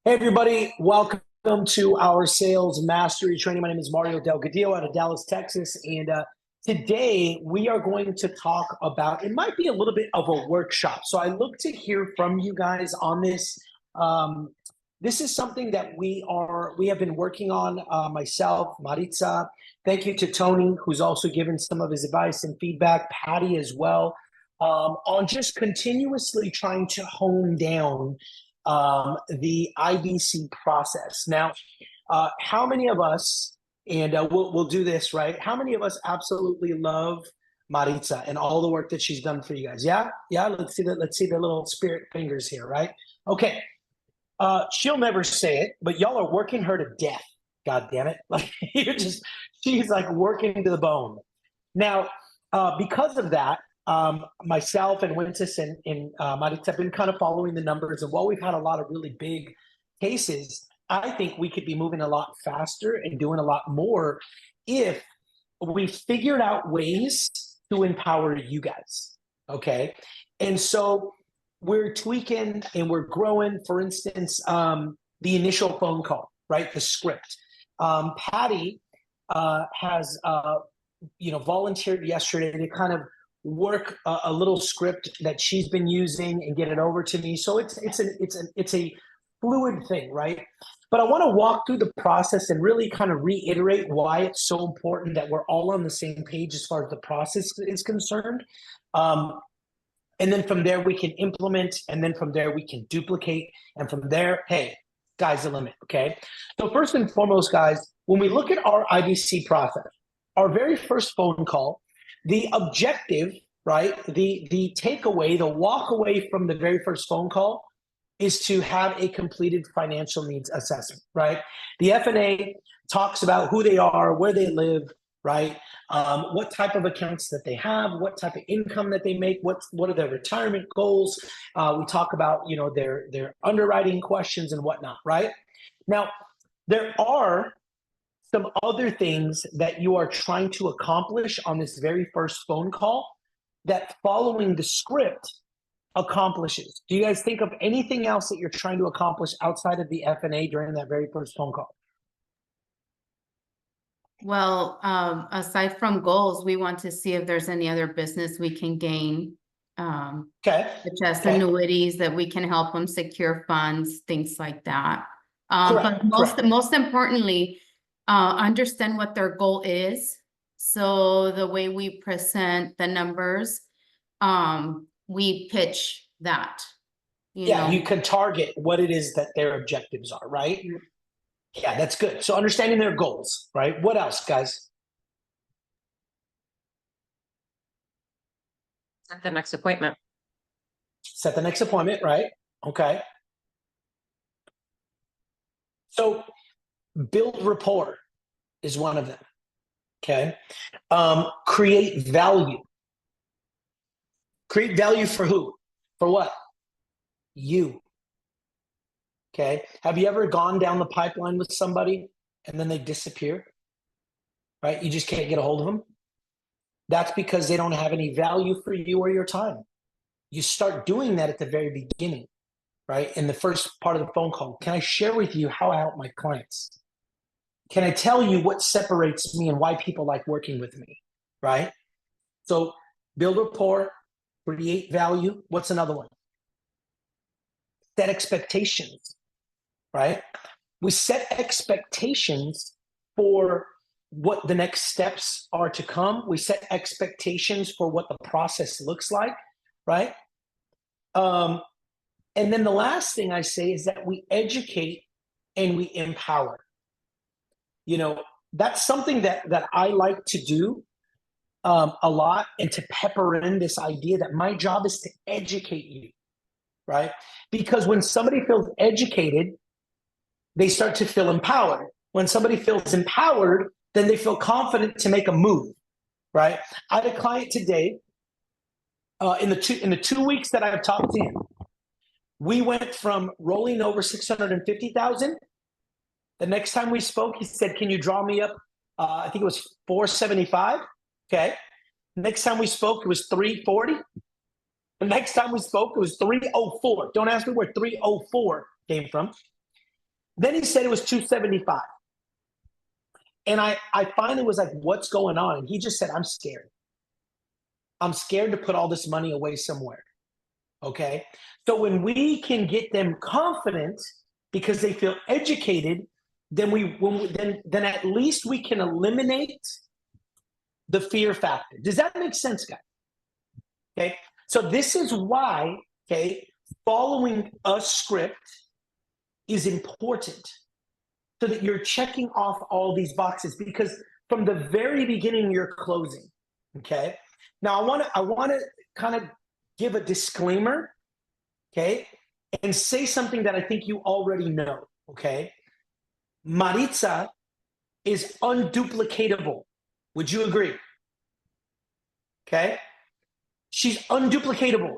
Hey, everybody, welcome to our sales mastery training. My name is Mario Delgadillo out of Dallas, Texas. And today we are going to talk about, it might be a little bit of a workshop. So I look to hear from you guys on this. This is something that we have been working on, myself, Maritza. Thank you to Tony, who's also given some of his advice and feedback, Patty as well, on just continuously trying to hone down the IBC process. Now, how many of us, and we'll do this, right? How many of us absolutely love Maritza and all the work that she's done for you guys? Yeah, yeah. Let's see the little spirit fingers here, right? Okay. She'll never say it, but y'all are working her to death. God damn it! Like she's like working to the bone. Now, because of that, myself and Wintis and Maritza have been kind of following the numbers. And while we've had a lot of really big cases, I think we could be moving a lot faster and doing a lot more if we figured out ways to empower you guys. Okay. And so we're tweaking and we're growing. For instance, the initial phone call, right? The script. Patty has volunteered yesterday to kind of work a little script that she's been using and get it over to me. So it's a fluid thing, right? But I want to walk through the process and really kind of reiterate why it's so important that we're all on the same page as far as the process is concerned. And then from there we can implement, and then from there we can duplicate, and from there, hey, sky's the limit. Okay. So first and foremost, guys, when we look at our IBC process, our very first phone call, the objective, right? The takeaway, the walk away from the very first phone call is to have a completed financial needs assessment, right? The FNA talks about who they are, where they live, right? What type of accounts that they have, what type of income that they make, what are their retirement goals. We talk about, their underwriting questions and whatnot, right? Now, there are some other things that you are trying to accomplish on this very first phone call that following the script accomplishes. Do you guys think of anything else that you're trying to accomplish outside of the FNA during that very first phone call? Well, aside from goals, we want to see if there's any other business we can gain, Okay. such as annuities that we can help them secure funds, things like that. Correct. But most importantly, understand what their goal is. So the way we present the numbers, we pitch that. You can target what it is that their objectives are, right? Yeah, that's good. So understanding their goals, right? What else, guys? Set the next appointment. Set the next appointment, right? Okay. So build rapport is one of them. Okay. Create value. Create value for who? For what? You. Okay. Have you ever gone down the pipeline with somebody and then they disappear? Right? You just can't get a hold of them. That's because they don't have any value for you or your time. You start doing that at the very beginning, right? In the first part of the phone call. Can I share with you how I help my clients? Can I tell you what separates me and why people like working with me, right? So build rapport, create value. What's another one? Set expectations, right? We set expectations for what the next steps are to come. We set expectations for what the process looks like, right? And then the last thing I say is that we educate and we empower. That's something that I like to do a lot, and to pepper in this idea that my job is to educate you, right? Because when somebody feels educated, they start to feel empowered. When somebody feels empowered, then they feel confident to make a move, right? I had a client today, in the 2 weeks that I have talked to him, we went from rolling over 650,000. The next time we spoke, he said, "Can you draw me up?" I think it was 475. Okay. Next time we spoke, it was 340. The next time we spoke, it was 304. Don't ask me where 304 came from. Then he said it was 275. And I finally was like, what's going on? And he just said, I'm scared. I'm scared to put all this money away somewhere. Okay. So when we can get them confident because they feel educated, then at least we can eliminate the fear factor. Does that make sense, guys? Okay. So this is why, okay, following a script is important so that you're checking off all these boxes, because from the very beginning you're closing. Okay. Now I want to kind of give a disclaimer, okay, and say something that I think you already know. Okay. Maritza is unduplicatable. Would you agree? Okay. She's unduplicatable.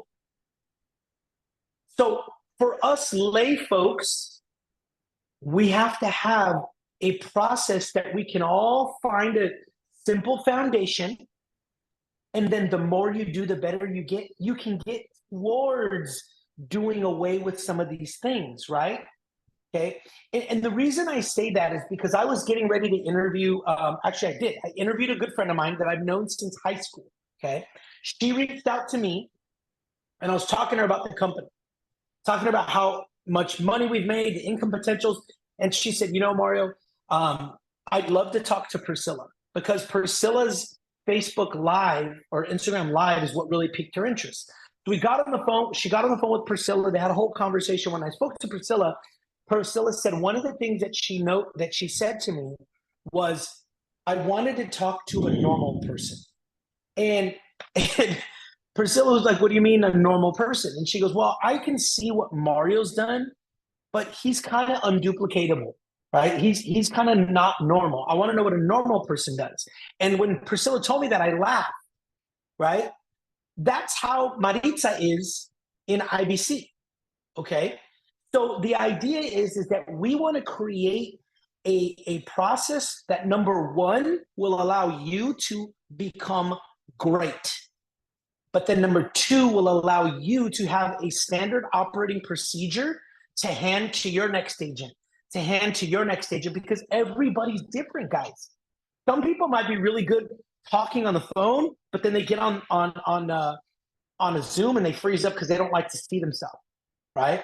So for us lay folks, we have to have a process that we can all find a simple foundation. And then the more you do, the better you get. You can get towards doing away with some of these things, right? Okay. And the reason I say that is because I was getting ready to interview. Actually, I did. I interviewed a good friend of mine that I've known since high school. Okay. She reached out to me and I was talking to her about the company, talking about how much money we've made, the income potentials. And she said, you know, Mario, I'd love to talk to Priscilla, because Priscilla's Facebook Live or Instagram Live is what really piqued her interest. So we got on the phone. She got on the phone with Priscilla. They had a whole conversation. When I spoke to Priscilla, Priscilla said one of the things that she said to me was, I wanted to talk to a normal person. And Priscilla was like, what do you mean a normal person? And she goes, well, I can see what Mario's done, but he's kind of unduplicatable, right? He's kind of not normal. I want to know what a normal person does. And when Priscilla told me that, I laughed, right? That's how Maritza is in IBC, okay? So the idea is that we want to create a process that, number one, will allow you to become great. But then number two will allow you to have a standard operating procedure to hand to your next agent, because everybody's different, guys. Some people might be really good talking on the phone, but then they get on a Zoom and they freeze up because they don't like to see themselves, right?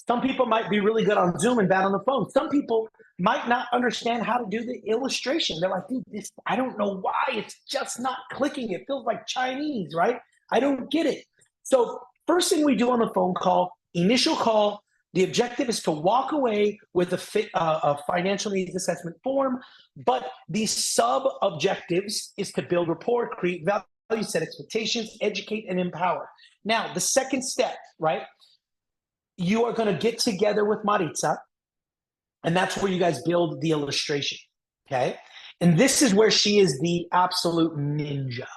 Some people might be really good on Zoom and bad on the phone. Some people might not understand how to do the illustration. They're like, dude, I don't know why it's just not clicking. It feels like Chinese, right? I don't get it. So first thing we do on the phone call, initial call, the objective is to walk away with a financial needs assessment form, but the sub-objectives is to build rapport, create value, set expectations, educate, and empower. Now, the second step, right? You are going to get together with Maritza, and that's where you guys build the illustration, okay? And this is where she is the absolute ninja,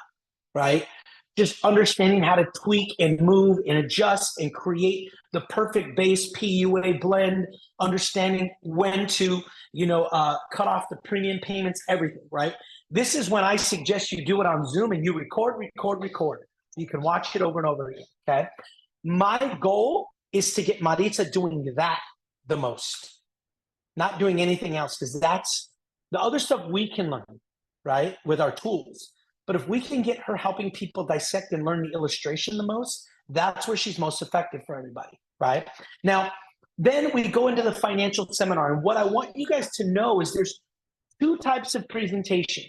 right? Just understanding how to tweak and move and adjust and create the perfect base PUA blend, understanding when to, cut off the premium payments, everything, right? This is when I suggest you do it on Zoom and you record. You can watch it over and over again, okay? My goal is to get Maritza doing that the most, not doing anything else, because that's the other stuff we can learn, right, with our tools. But if we can get her helping people dissect and learn the illustration the most, that's where she's most effective for everybody, right? Now, then we go into the financial seminar. And what I want you guys to know is there's two types of presentation.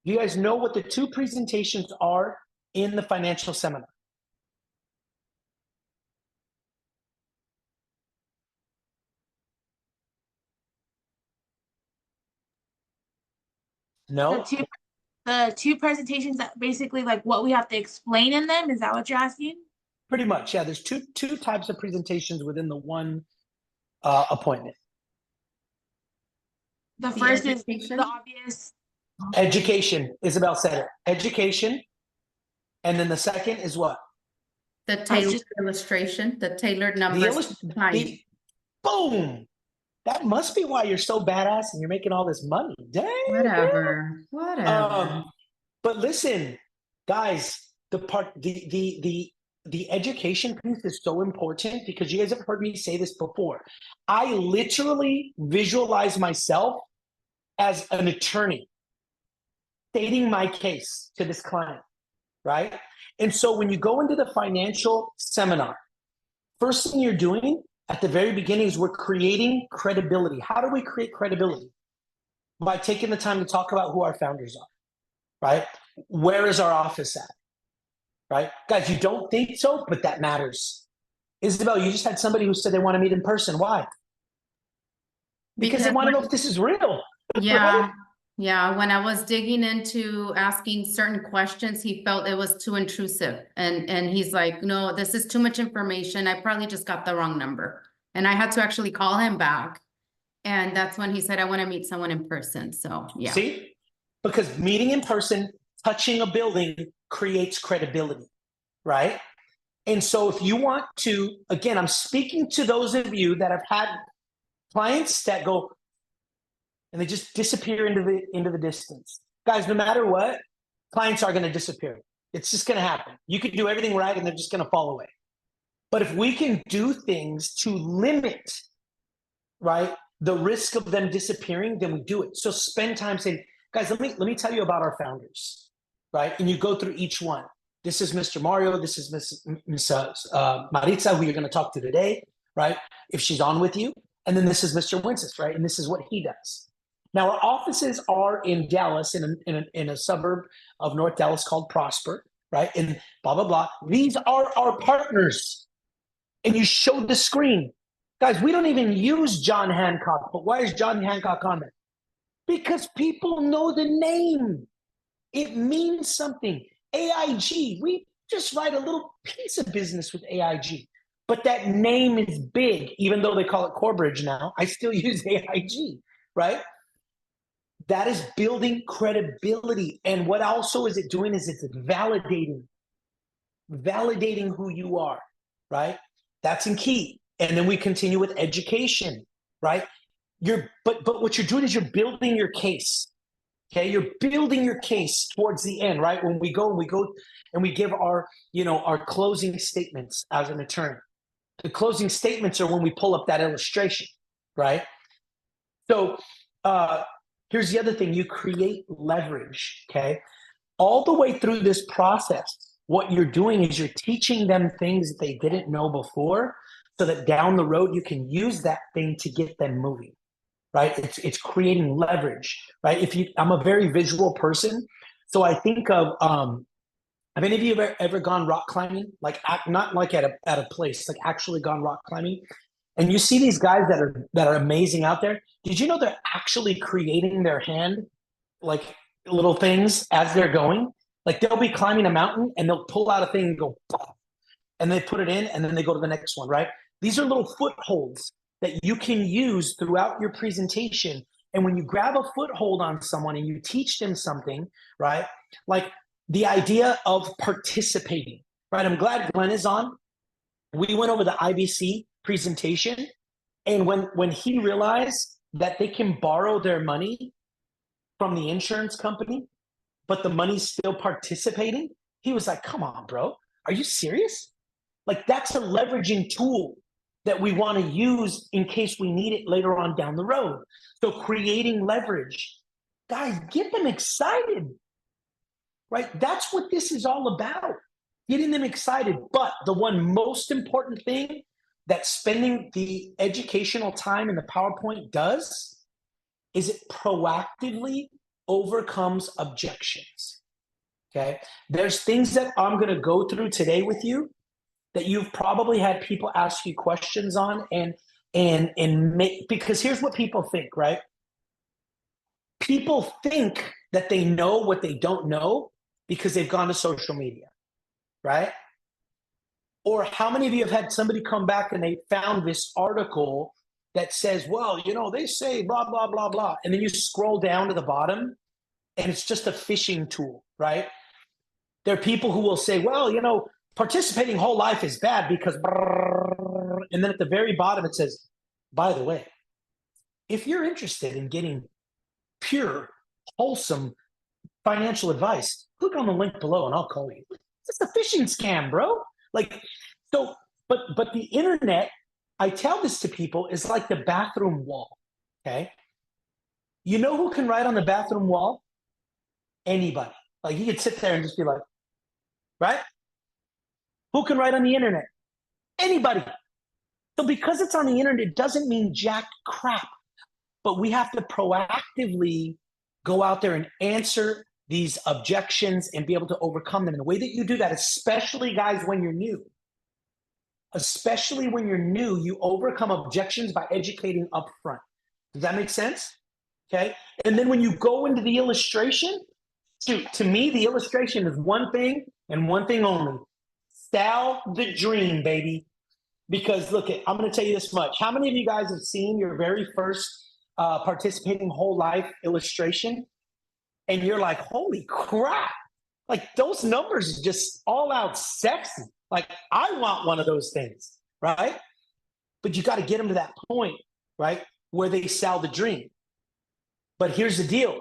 You guys know what the two presentations are in the financial seminar? No? The two presentations that basically like what we have to explain in them. Is that what you're asking? Pretty much, yeah. There's two types of presentations within the one appointment. The first is the obvious. Education. Isabel said it. Education. And then the second is what? The tailored illustration, the tailored numbers. Boom. That must be why you're so badass and you're making all this money. Dang. Whatever. But listen, guys, the the education piece is so important because you guys have heard me say this before. I literally visualize myself as an attorney stating my case to this client, right? And so when you go into the financial seminar, first thing you're doing at the very beginning is we're creating credibility. How do we create credibility? By taking the time to talk about who our founders are, right? Where is our office at, right? Guys, you don't think so, but that matters. Isabel, you just had somebody who said they want to meet in person. Why? Because they want to know if this is real. Yeah, Right? yeah. When I was digging into asking certain questions, he felt it was too intrusive. And he's like, no, this is too much information. I probably just got the wrong number. And I had to actually call him back. And that's when he said, I want to meet someone in person. So, yeah. See? Because meeting in person, touching a building creates credibility, right? And so if you want to, again, I'm speaking to those of you that have had clients that go and they just disappear into the distance. Guys, no matter what, clients are going to disappear. It's just going to happen. You could do everything right and they're just going to fall away. But if we can do things to limit, right, the risk of them disappearing, then we do it. So spend time saying, guys, let me tell you about our founders, right? And you go through each one. This is Mr. Mario. This is Miss Maritza, who you're going to talk to today, right? If she's on with you. And then this is Mr. Wences, right? And this is what he does. Now, our offices are in Dallas, in a suburb of North Dallas called Prosper, right? And blah, blah, blah. These are our partners. And you showed the screen. Guys, we don't even use John Hancock, but why is John Hancock on there? Because people know the name. It means something. AIG, we just write a little piece of business with AIG. But that name is big, even though they call it Corebridge now. I still use AIG, right? That is building credibility. And what also is it doing is it's validating who you are, right? That's in key. And then we continue with education, right? But what you're doing is you're building your case. Okay, you're building your case towards the end, right? When we go and we give our closing statements as an attorney. The closing statements are when we pull up that illustration, right? So here's the other thing: you create leverage. Okay, all the way through this process, what you're doing is you're teaching them things that they didn't know before, so that down the road you can use that thing to get them moving. Right? It's creating leverage, right? I'm a very visual person, so I think of have any of you ever gone rock climbing? Like not like at a place, like actually gone rock climbing, and you see these guys that are amazing out there. Did you know they're actually creating their hand like little things as they're going? Like they'll be climbing a mountain and they'll pull out a thing and go, and they put it in, and then they go to the next one, right? These are little footholds that you can use throughout your presentation. And when you grab a foothold on someone and you teach them something, right? Like the idea of participating, right? I'm glad Glenn is on. We went over the IBC presentation. And when he realized that they can borrow their money from the insurance company, but the money's still participating, he was like, come on, bro. Are you serious? Like that's a leveraging tool that we want to use in case we need it later on down the road. So creating leverage. Guys, get them excited, right? That's what this is all about, getting them excited. But the one most important thing that spending the educational time in the PowerPoint does is it proactively overcomes objections, okay? There's things that I'm going to go through today with you that you've probably had people ask you questions on and make, because here's what people think, right? People think that they know what they don't know because they've gone to social media, right? Or how many of you have had somebody come back and they found this article that says, well, they say blah, blah, blah, blah. And then you scroll down to the bottom and it's just a phishing tool, right? There are people who will say, well, participating whole life is bad because, and then at the very bottom it says, by the way, if you're interested in getting pure, wholesome financial advice, click on the link below and I'll call you. It's just a phishing scam, bro. Like, so, but the internet, I tell this to people, is like the bathroom wall. Okay. You know who can write on the bathroom wall? Anybody. Like, you could sit there and just be like, right? Who can write on the internet? Anybody. So because it's on the internet, it doesn't mean jack crap. But we have to proactively go out there and answer these objections and be able to overcome them. And the way that you do that, especially guys, when you're new, you overcome objections by educating upfront. Does that make sense? Okay. And then when you go into the illustration, to me, the illustration is one thing and one thing only. Sell the dream, baby. Because look, I'm going to tell you this much. How many of you guys have seen your very first participating whole life illustration? And you're like, holy crap. Like, those numbers are just all out sexy. Like, I want one of those things, right? But you got to get them to that point, right, where they sell the dream. But here's the deal.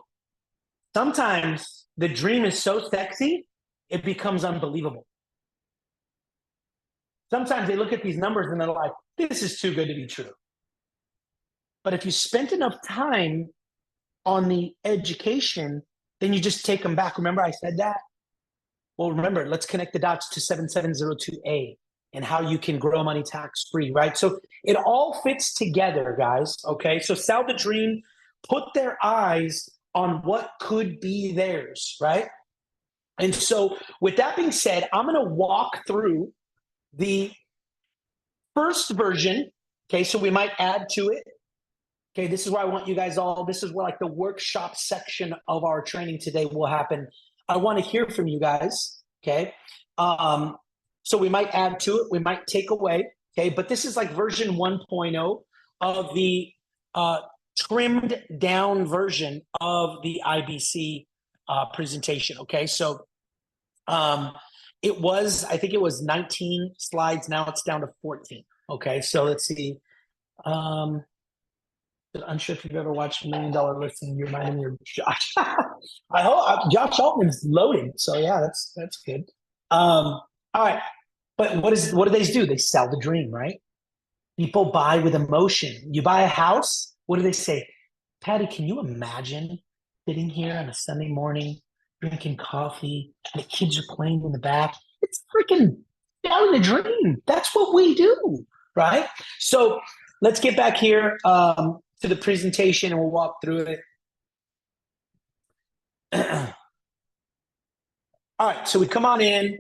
Sometimes the dream is so sexy, it becomes unbelievable. Sometimes they look at these numbers and they're like, this is too good to be true. But if you spent enough time on the education, then you just take them back. Remember I said that? Well, remember, let's connect the dots to 7702A and how you can grow money tax-free, right? So it all fits together, guys, okay? So sell the dream, put their eyes on what could be theirs, right? And so with that being said, I'm going to walk through the first version, okay? So we might add to it. Okay, this is where I want you guys all, this is where like the workshop section of our training today will happen. I want to hear from you guys, okay? So we might add to it, we might take away, okay? But this is like version 1.0 of the trimmed down version of the IBC presentation, okay? So I think it was 19 slides, now it's down to 14, okay? So let's see. I'm unsure if you've ever watched $1 Million Listing. You're reminding me of Josh. I hope Josh Altman's loading. So yeah, that's good. All right, but what do they do? They sell the dream, right? People buy with emotion. You buy a house. What do they say? Patty, can you imagine sitting here on a Sunday morning, drinking coffee, and the kids are playing in the back? It's freaking selling the dream. That's what we do, right? So let's get back here to the presentation and we'll walk through it. All right, so we come on in.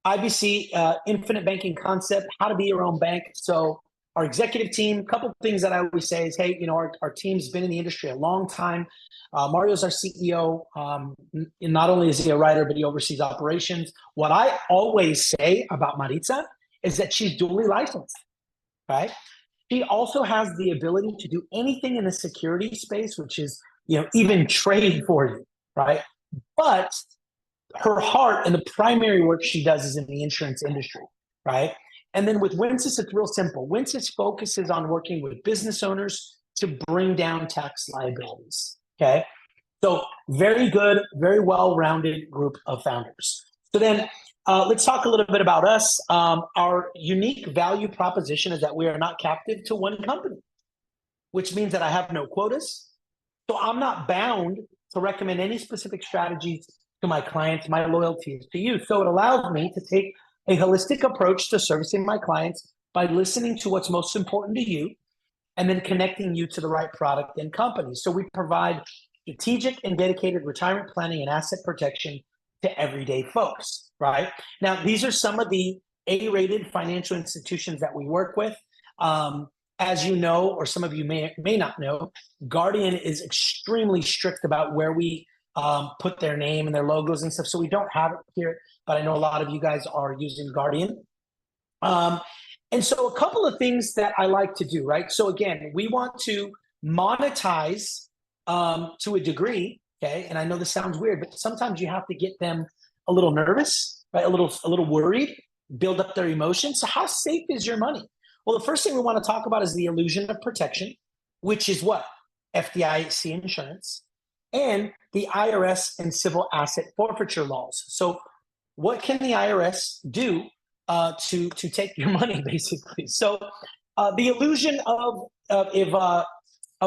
IBC, infinite banking concept, how to be your own bank. So our executive team, a couple of things that I always say is, hey, our team's been in the industry a long time. Mario's our CEO. And not only is he a writer, but he oversees operations. What I always say about Maritza is that she's duly licensed, right? She also has the ability to do anything in the security space, which is, even trade for you, right? But her heart and the primary work she does is in the insurance industry, right? And then with Winsis, it's real simple. Winsis focuses on working with business owners to bring down tax liabilities, okay? So very good, very well-rounded group of founders. So then let's talk a little bit about us. Our unique value proposition is that we are not captive to one company, which means that I have no quotas. So I'm not bound to recommend any specific strategies to my clients. My loyalty is to you. So it allows me to take a holistic approach to servicing my clients by listening to what's most important to you and then connecting you to the right product and company. So we provide strategic and dedicated retirement planning and asset protection to everyday folks, right? Now, these are some of the A-rated financial institutions that we work with. As you know, or some of you may not know, Guardian is extremely strict about where we put their name and their logos and stuff. So we don't have it here, but I know a lot of you guys are using Guardian. And so a couple of things that I like to do, right? So again, we want to monetize to a degree, okay? And I know this sounds weird, but sometimes you have to get them a little nervous, right? A little worried, build up their emotions. So how safe is your money? Well, the first thing we want to talk about is the illusion of protection, which is what? FDIC insurance and the IRS and civil asset forfeiture laws. So what can the IRS do to take your money, basically. So the illusion of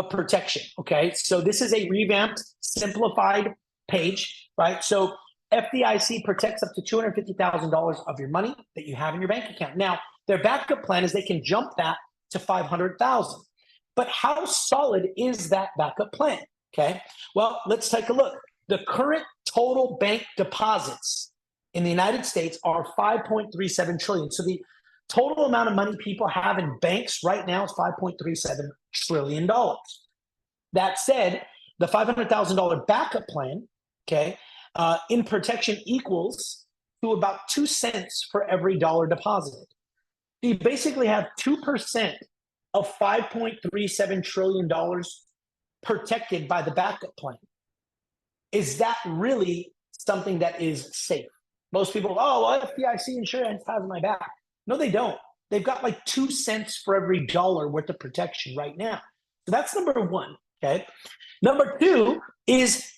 protection. Okay, so this is a revamped, simplified page, right? So FDIC protects up to $250,000 of your money that you have in your bank account. Now, their backup plan is they can jump that to $500,000. But how solid is that backup plan? Okay, well, let's take a look. The current total bank deposits in the United States are 5.37 trillion. So the total amount of money people have in banks right now is $5.37 trillion. That said, the $500,000 backup plan, okay, in protection equals to about 2 cents for every dollar deposited. You basically have 2% of $5.37 trillion protected by the backup plan. Is that really something that is safe? Most people, oh, well, FDIC insurance has my back. No, they don't. They've got like 2 cents for every dollar worth of protection right now. So that's number one, okay? Number two is,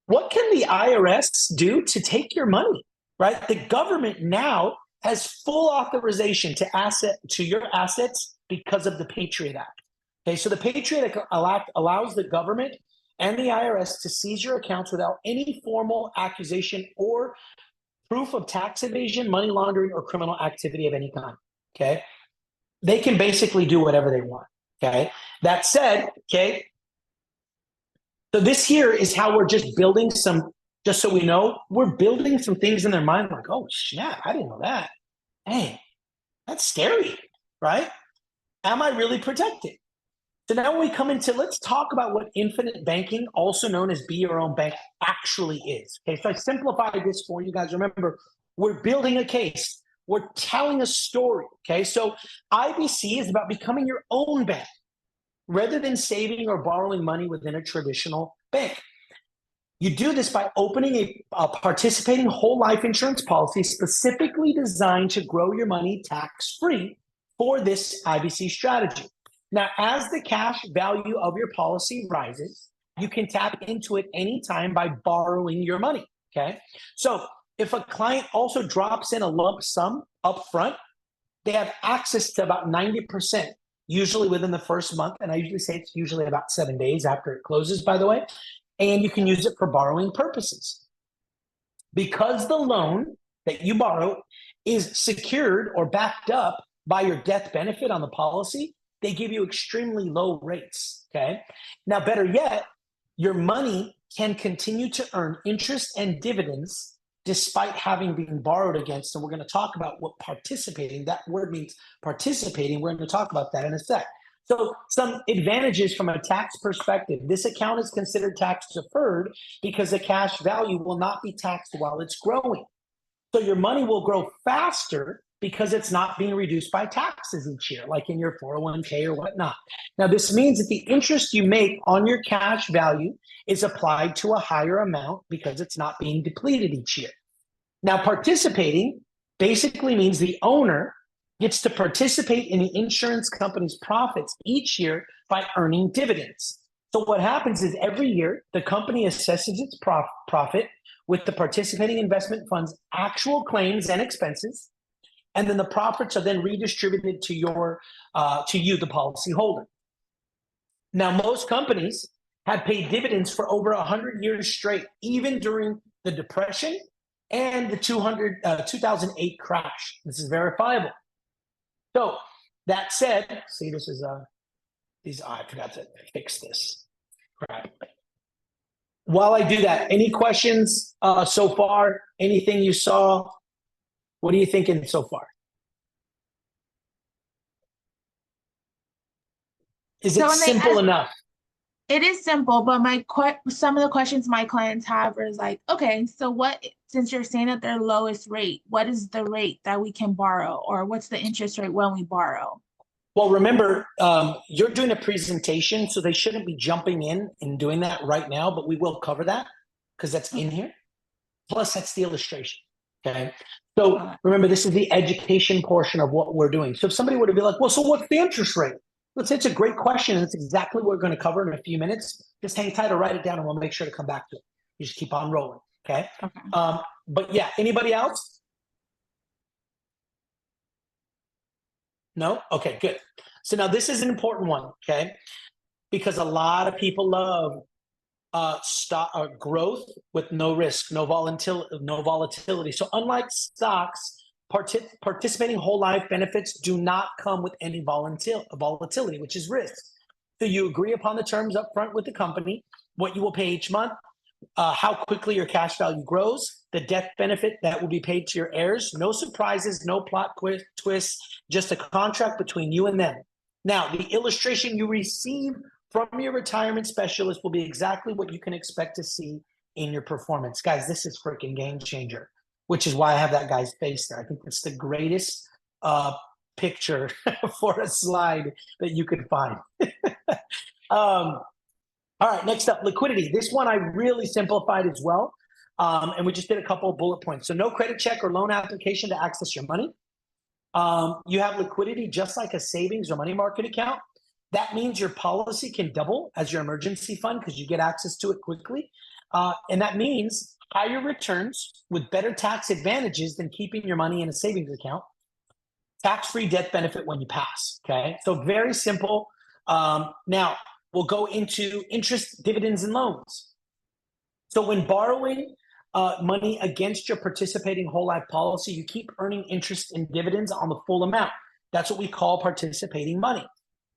what can the IRS do to take your money, right? The government now has full authorization to your assets because of the Patriot Act. Okay, so the Patriot Act allows the government and the IRS to seize your accounts without any formal accusation or proof of tax evasion, money laundering, or criminal activity of any kind. Okay, they can basically do whatever they want. Okay, that said, okay, so this here is how we're just building some, just so we know, we're building some things in their mind like, oh, snap, I didn't know that. Hey, that's scary, right? Am I really protected? So now we come into, let's talk about what infinite banking, also known as be your own bank, actually is. Okay, so I simplified this for you guys. Remember, we're building a case. We're telling a story, okay? So IBC is about becoming your own bank rather than saving or borrowing money within a traditional bank. You do this by opening a participating whole life insurance policy specifically designed to grow your money tax-free for this IBC strategy. Now, as the cash value of your policy rises, you can tap into it anytime by borrowing your money, okay? So if a client also drops in a lump sum up front, they have access to about 90%, usually within the first month. And I usually say it's usually about 7 days after it closes, by the way. And you can use it for borrowing purposes. Because the loan that you borrow is secured or backed up by your death benefit on the policy, they give you extremely low rates, okay? Now, better yet, your money can continue to earn interest and dividends despite having been borrowed against. And we're going to talk about what participating, that word means participating. We're going to talk about that in a sec. So some advantages from a tax perspective. This account is considered tax deferred because the cash value will not be taxed while it's growing. So your money will grow faster because it's not being reduced by taxes each year, like in your 401k or whatnot. Now, this means that the interest you make on your cash value is applied to a higher amount because it's not being depleted each year. Now, participating basically means the owner gets to participate in the insurance company's profits each year by earning dividends. So what happens is every year, the company assesses its profit with the participating investment fund's actual claims and expenses, and then the profits are then redistributed to you, the policy holder. Now, most companies have paid dividends for over 100 years straight, even during the Depression and the 2008 crash. This is verifiable. So that said, see, this is I forgot to fix this. Crap. While I do that, any questions so far? Anything you saw? What are you thinking so far? Is it simple enough? It is simple, but some of the questions my clients have is like, okay, so what, since you're saying that their lowest rate, what is the rate that we can borrow, or what's the interest rate when we borrow? Well, remember, you're doing a presentation, so they shouldn't be jumping in and doing that right now, but we will cover that because that's in here. Plus, that's the illustration, okay? So remember, this is the education portion of what we're doing. So if somebody were to be like, well, so what's the interest rate? Let's say it's a great question, and it's exactly what we're going to cover in a few minutes. Just hang tight or write it down, and we'll make sure to come back to it. You just keep on rolling, okay? But yeah, anybody else? No? Okay, good. So now this is an important one, okay? Because a lot of people love stock growth with no risk, no volatility. So unlike stocks, participating whole life benefits do not come with any volatility, which is risk. So you agree upon the terms up front with the company, what you will pay each month, how quickly your cash value grows, the death benefit that will be paid to your heirs. No surprises, no plot twists, just a contract between you and them. Now, the illustration you receive from your retirement specialist will be exactly what you can expect to see in your performance. Guys, this is freaking game changer, which is why I have that guy's face there. I think it's the greatest picture for a slide that you could find. All right, next up, liquidity. This one I really simplified as well. And we just did a couple of bullet points. So no credit check or loan application to access your money. You have liquidity just like a savings or money market account. That means your policy can double as your emergency fund because you get access to it quickly. And that means higher returns with better tax advantages than keeping your money in a savings account. Tax-free death benefit when you pass, okay? So very simple. Now, we'll go into interest, dividends, and loans. So when borrowing money against your participating whole life policy, you keep earning interest and dividends on the full amount. That's what we call participating money.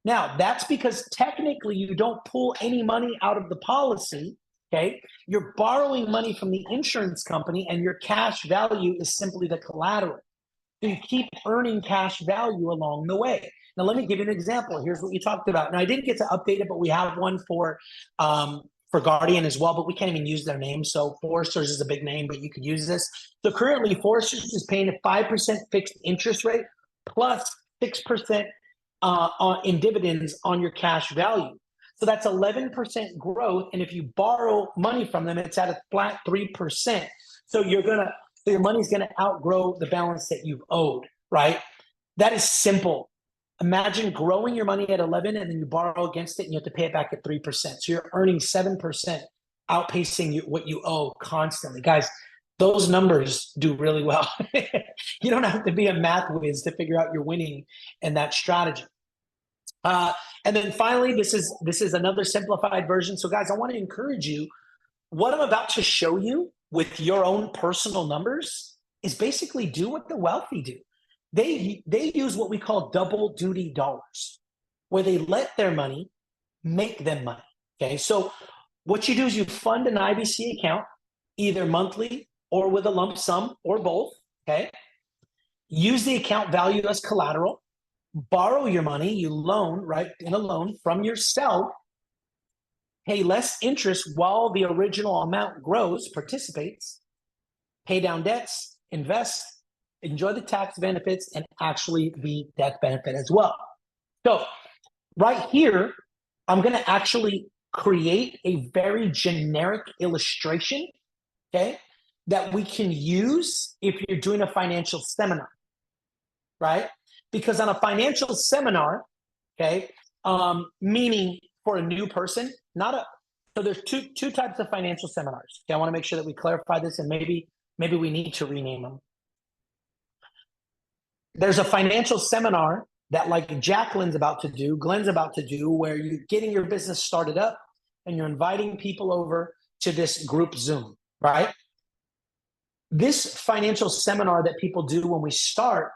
Now, that's because technically you don't pull any money out of the policy, okay? You're borrowing money from the insurance company and your cash value is simply the collateral. So you keep earning cash value along the way. Now, let me give you an example. Here's what you talked about. Now, I didn't get to update it, but we have one for Guardian as well, but we can't even use their name. So Foresters is a big name, but you could use this. So currently, Foresters is paying a 5% fixed interest rate plus 6% in dividends on your cash value. So that's 11% growth. And if you borrow money from them, it's at a flat 3%. So your money's gonna outgrow the balance that you've owed, right? That is simple. Imagine growing your money at 11 and then you borrow against it and you have to pay it back at 3%. So you're earning 7%, outpacing what you owe constantly. Guys, those numbers do really well. You don't have to be a math whiz to figure out you're winning in that strategy. And then finally, this is another simplified version. So guys, I want to encourage you. What I'm about to show you with your own personal numbers is basically do what the wealthy do. They use what we call double duty dollars, where they let their money make them money. Okay, so what you do is you fund an IBC account, either monthly or with a lump sum or both. Okay, use the account value as collateral, borrow your money, you loan, right, in a loan from yourself, pay less interest while the original amount grows, participates, pay down debts, invest, enjoy the tax benefits, and actually the death benefit as well. So right here, I'm going to actually create a very generic illustration, okay, that we can use if you're doing a financial seminar, right? Because on a financial seminar, okay, meaning for a new person, so there's two types of financial seminars. Okay, I want to make sure that we clarify this, and maybe we need to rename them. There's a financial seminar that like Jacqueline's about to do, Glenn's about to do, where you're getting your business started up and you're inviting people over to this group Zoom, right? This financial seminar that people do when we start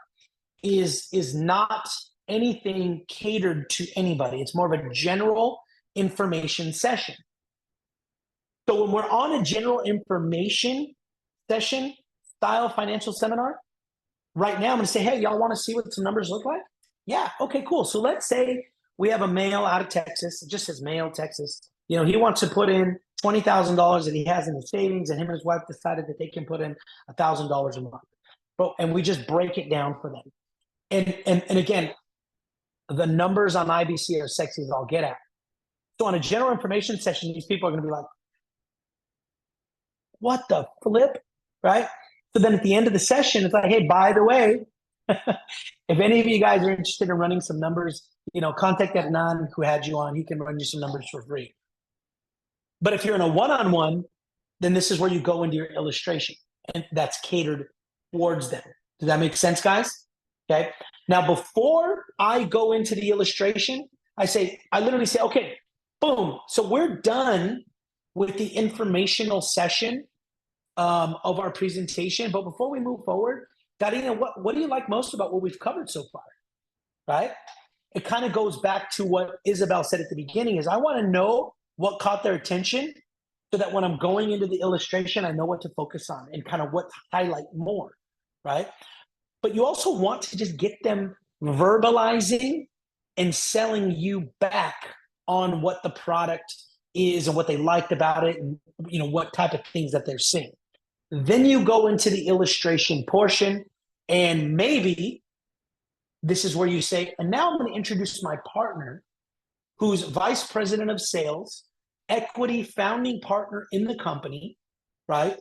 is not anything catered to anybody. It's more of a general information session. So when we're on a general information session style financial seminar, right now I'm going to say, hey, y'all want to see what some numbers look like? Yeah, okay, cool. So let's say we have a male out of Texas. It just says male, Texas. You know, he wants to put in $20,000 that he has in his savings, and him and his wife decided that they can put in $1,000 a month. And we just break it down for them. And again, the numbers on IBC are sexy as I'll get at. So on a general information session, these people are going to be like, what the flip, right? So then at the end of the session, it's like, hey, by the way, if any of you guys are interested in running some numbers, you know, contact Adnan who had you on. He can run you some numbers for free. But if you're in a one-on-one, then this is where you go into your illustration, and that's catered towards them. Does that make sense, guys? Okay. Now, before I go into the illustration, I literally say, okay, boom. So we're done with the informational session of our presentation. But before we move forward, Darina, what do you like most about what we've covered so far? Right? It kind of goes back to what Isabel said at the beginning is I want to know what caught their attention so that when I'm going into the illustration, I know what to focus on and kind of what to highlight more, right? But you also want to just get them verbalizing and selling you back on what the product is and what they liked about it and what type of things that they're seeing. Then you go into the illustration portion, and maybe this is where you say, and now I'm going to introduce my partner, who's vice president of sales, equity founding partner in the company, right?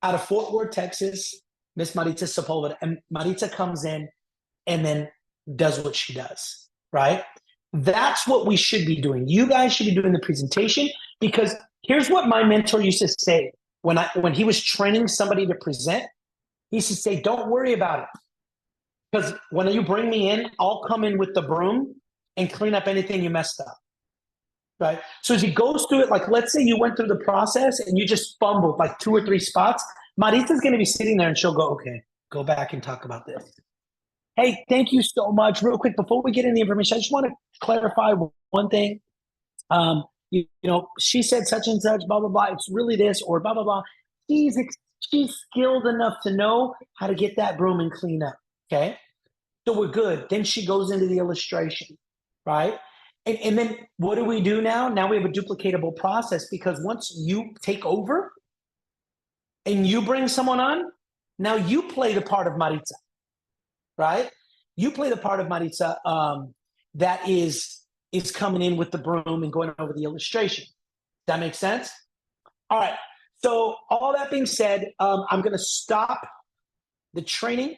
Out of Fort Worth, Texas, Miss Maritza Sepulveda. And Maritza comes in and then does what she does, right? That's what we should be doing. You guys should be doing the presentation, because here's what my mentor used to say when he was training somebody to present. He used to say, don't worry about it. Because when you bring me in, I'll come in with the broom and clean up anything you messed up, right? So as he goes through it, like let's say you went through the process and you just fumbled like 2 or 3 spots, Maritza's going to be sitting there and she'll go, okay, go back and talk about this. Hey, thank you so much. Real quick, before we get into the information, I just want to clarify one thing. She said such and such, blah, blah, blah. It's really this or blah, blah, blah. She's skilled enough to know how to get that broom and clean up. Okay. So we're good. Then she goes into the illustration, right? And then what do we do now? Now we have a duplicatable process, because once you take over and you bring someone on, now you play the part of Maritza, right? You play the part of Maritza that is coming in with the broom and going over the illustration. That makes sense? All right. So all that being said, I'm going to stop the training.